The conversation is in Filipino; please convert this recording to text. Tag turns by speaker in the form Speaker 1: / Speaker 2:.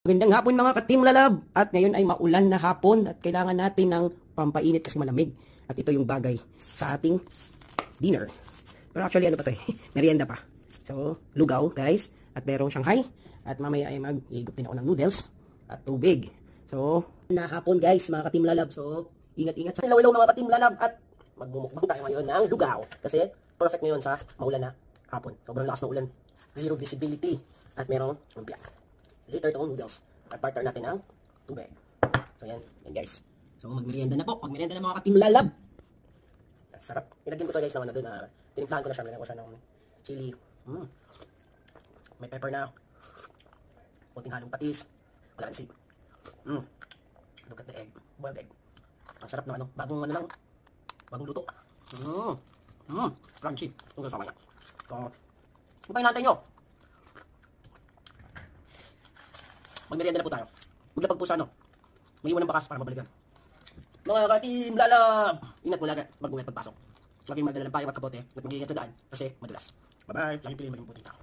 Speaker 1: Magandang hapon mga ka-Team Lalab. At ngayon ay maulan na hapon at kailangan natin ng pampainit kasi malamig. At ito yung bagay sa ating dinner. Pero actually ano pa to eh, merienda pa. So, lugaw guys. At merong Shanghai. At mamaya ay mag-iigop din ako ng noodles at tubig. So, na hapon guys mga ka-Team Lalab. So, ingat-ingat sa ilaw-ilaw mga ka-Team Lalab. At magmumukbang tayo ngayon ng lugaw. Kasi perfect ngayon sa maulan na hapon. Sobrang lakas ng ulan. Zero visibility. At merong lumpia. Later itong noodles. At partner natin ang tubig. So yan guys. So magmerienda na po. Magmerienda na mga ka-Team Lalab. Sarap. Ilagyan ko to guys naman na doon na tinimplahan ko na siya. Mayroon ko siya ng chili. May pepper na. Kunting halong patis. Kalansi. Look at the egg. Boiled egg. Ang sarap ng ano. Bagong ano lang. Bagong luto. Crunchy. Itong kasama niya. So, upay natin nyo. Magmerienda na po tayo. Maglapag po sa ano. Mag-iwan ng bakas para mabalikan. Mga ka-Team Lalab! Ingat po lagi. Mag-uwet pagpasok. Laging madala ng payo at kapote at mag-iingat sa daan kasi madalas. Bye-bye. Laging piliin maging puti tao.